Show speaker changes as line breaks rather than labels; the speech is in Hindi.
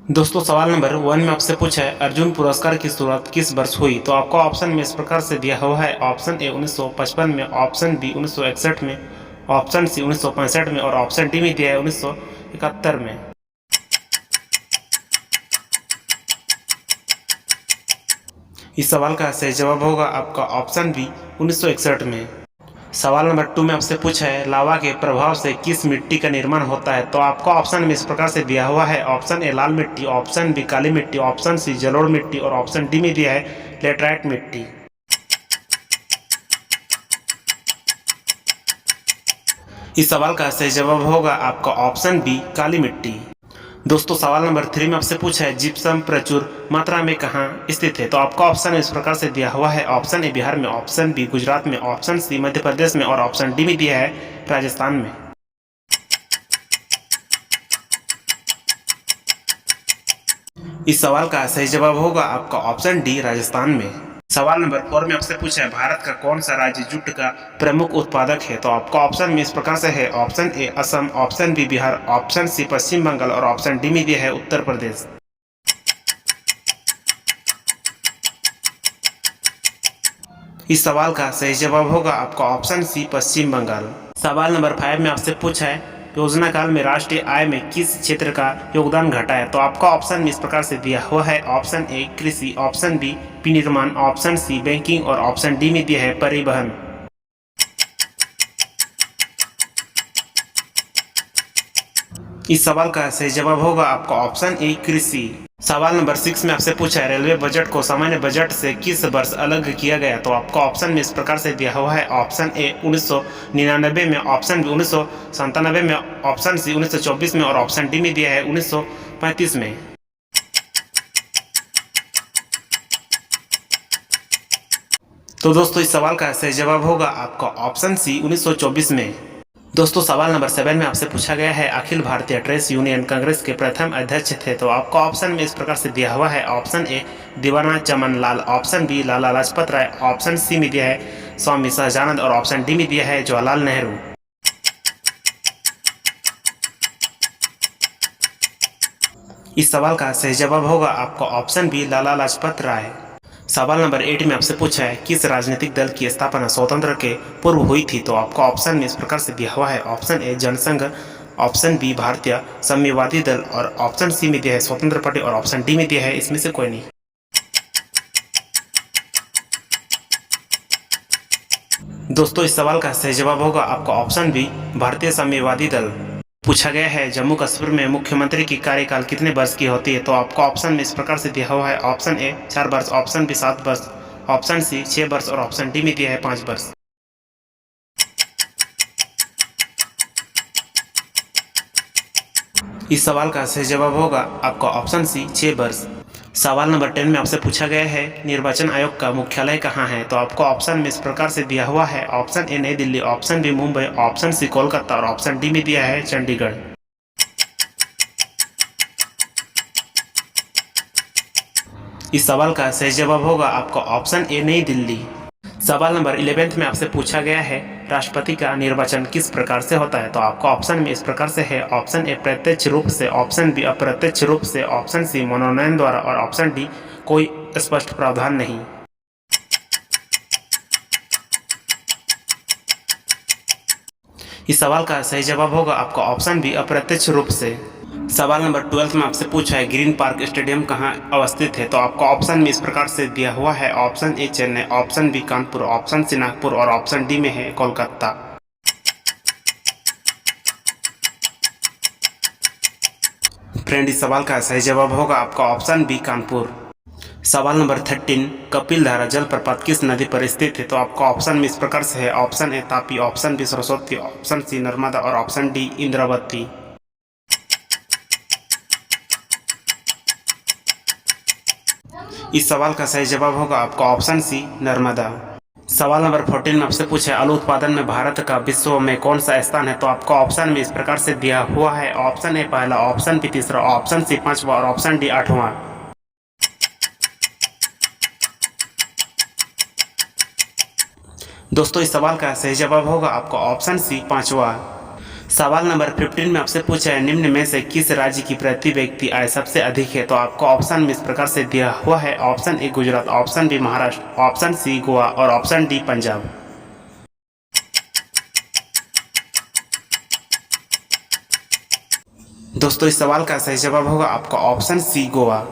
दोस्तों सवाल नंबर 1 में आपसे पूछा है अर्जुन पुरस्कार की शुरुआत किस वर्ष हुई। तो आपको ऑप्शन में इस प्रकार से दिया हुआ है। ऑप्शन ए 1955 में, ऑप्शन बी 1961 में, ऑप्शन सी 1965 में और ऑप्शन डी में दिया है 1971 में। इस सवाल का सही जवाब होगा आपका ऑप्शन बी 1961 में। सवाल नंबर 2 में आपसे पूछा है लावा के प्रभाव से किस मिट्टी का निर्माण होता है। तो आपको ऑप्शन में इस प्रकार से दिया हुआ है। ऑप्शन ए लाल मिट्टी, ऑप्शन बी काली मिट्टी, ऑप्शन सी जलोढ़ मिट्टी और ऑप्शन डी में दिया है लेटराइट मिट्टी। इस सवाल का सही जवाब होगा आपका ऑप्शन बी काली मिट्टी। दोस्तों सवाल नंबर 3 में आपसे पूछा है जिप्सम प्रचुर मात्रा में कहाँ स्थित है। तो आपका ऑप्शन इस प्रकार से दिया हुआ है। ऑप्शन ए बिहार में, ऑप्शन बी गुजरात में, ऑप्शन सी मध्य प्रदेश में और ऑप्शन डी में दिया है राजस्थान में। इस सवाल का सही जवाब होगा आपका ऑप्शन डी राजस्थान में। सवाल नंबर 4 में आपसे पूछा है भारत का कौन सा राज्य जूट का प्रमुख उत्पादक है। तो आपका ऑप्शन में इस प्रकार से है। Option A Assam, option B Bihar, option C Paschim Bengal और ऑप्शन डी में दिया है उत्तर प्रदेश। इस सवाल का सही जवाब होगा आपका ऑप्शन सी पश्चिम बंगाल। सवाल नंबर 5 में आपसे पूछा है योजना काल में राष्ट्रीय आय में किस क्षेत्र का योगदान घटा है। तो आपका ऑप्शन में इस प्रकार से दिया हुआ है। ऑप्शन ए कृषि, ऑप्शन बी विनिर्माण, ऑप्शन सी बैंकिंग और ऑप्शन डी में दिया है परिवहन। इस सवाल का सही जवाब होगा आपका ऑप्शन ए कृषि। सवाल नंबर 6 में आपसे पूछा है रेलवे बजट को सामान्य बजट से किस वर्ष अलग किया गया। तो आपका ऑप्शन में इस प्रकार से दिया हुआ है। ऑप्शन ए 1999 में, ऑप्शन बी 1997 में, ऑप्शन सी 1924 में और ऑप्शन डी में दिया है 1935 में। तो दोस्तों इस सवाल का सही जवाब होगा आपका ऑप्शन सी 1924 में। दोस्तों सवाल नंबर 7 में आपसे पूछा गया है अखिल भारतीय ट्रेड यूनियन कांग्रेस के प्रथम अध्यक्ष थे। तो आपका ऑप्शन में इस प्रकार से दिया हुआ है। ऑप्शन ए दीवाना Chaman Lal, option B Lala Lajpat Rai, option C में दिया है स्वामी सहजानंद और ऑप्शन डी में दिया है जवाहरलाल नेहरू। इस सवाल का सही जवाब होगा आपका ऑप्शन बी लाला लाजपत राय। सवाल नंबर 8 में आपसे पूछा है किस राजनीतिक दल की स्थापना स्वतंत्र के पूर्व हुई थी। तो आपका ऑप्शन में इस प्रकार से दिया हुआ है। Option A Jansangh, option B Bharatiya Samyavadi दल और ऑप्शन सी में दिया है स्वतंत्र पार्टी और ऑप्शन डी में दिया है इसमें से कोई नहीं। दोस्तों इस सवाल का सही जवाब होगा आपका ऑप्शन बी भारतीय साम्यवादी दल। पूछा गया है जम्मू कश्मीर में मुख्यमंत्री की कार्यकाल कितने वर्ष की होती है। तो आपका ऑप्शन में इस प्रकार से दिया हुआ है। ऑप्शन ए 4 वर्ष, ऑप्शन बी 7 वर्ष, ऑप्शन सी 6 वर्ष और ऑप्शन डी में दिया है 5 वर्ष। इस सवाल का सही जवाब होगा आपका ऑप्शन सी 6 वर्ष। सवाल नंबर 10 में आपसे पूछा गया है निर्वाचन आयोग का मुख्यालय कहाँ है। तो आपको ऑप्शन में इस प्रकार से दिया हुआ है। Option A New Delhi, option B Mumbai, option C Kolkata और ऑप्शन डी में दिया है चंडीगढ़। इस सवाल का सही जवाब होगा आपका ऑप्शन ए नई दिल्ली। सवाल नंबर 11 में आपसे पूछा गया है राष्ट्रपति का निर्वाचन किस प्रकार से होता है। तो आपका ऑप्शन में इस प्रकार से है। ऑप्शन ए प्रत्यक्ष रूप से, ऑप्शन बी अप्रत्यक्ष रूप से, ऑप्शन सी मनोनयन द्वारा और ऑप्शन डी कोई स्पष्ट प्रावधान नहीं। इस सवाल का सही जवाब होगा आपका ऑप्शन बी अप्रत्यक्ष रूप से। सवाल नंबर 12 में आपसे पूछा है ग्रीन पार्क स्टेडियम कहाँ अवस्थित है। तो आपका ऑप्शन में इस प्रकार से दिया हुआ है। Option A Chennai, option B Kanpur, option C Nagpur और ऑप्शन डी में है कोलकाता। फ्रेंड इस सवाल का सही जवाब होगा आपका ऑप्शन बी कानपुर। सवाल नंबर 13 कपिल धारा जलप्रपात किस नदी पर स्थित है। तो आपका ऑप्शन में इस प्रकार से है। Option A Tapi, option B Saraswati, option C Narmada और ऑप्शन डी इंद्रावती। इस सवाल का सही जवाब होगा आपका ऑप्शन सी नर्मदा। सवाल नंबर 14 में आपसे पूछा है आलू उत्पादन में भारत का विश्व में कौन सा स्थान है। तो आपका ऑप्शन में इस प्रकार से दिया हुआ है। ऑप्शन ए पहला, ऑप्शन बी तीसरा, ऑप्शन सी 5वां और ऑप्शन डी 8वां। दोस्तों इस सवाल का सही जवाब होगा आपका ऑप्शन सी 5वां। सवाल नंबर 15 में आपसे पूछा है निम्न में से किस राज्य की प्रति व्यक्ति आय सबसे अधिक है। तो आपको ऑप्शन में इस प्रकार से दिया हुआ है। Option A Gujarat, option B Maharashtra, option C Goa और ऑप्शन डी पंजाब। दोस्तों इस सवाल का सही जवाब होगा आपका ऑप्शन सी गोवा।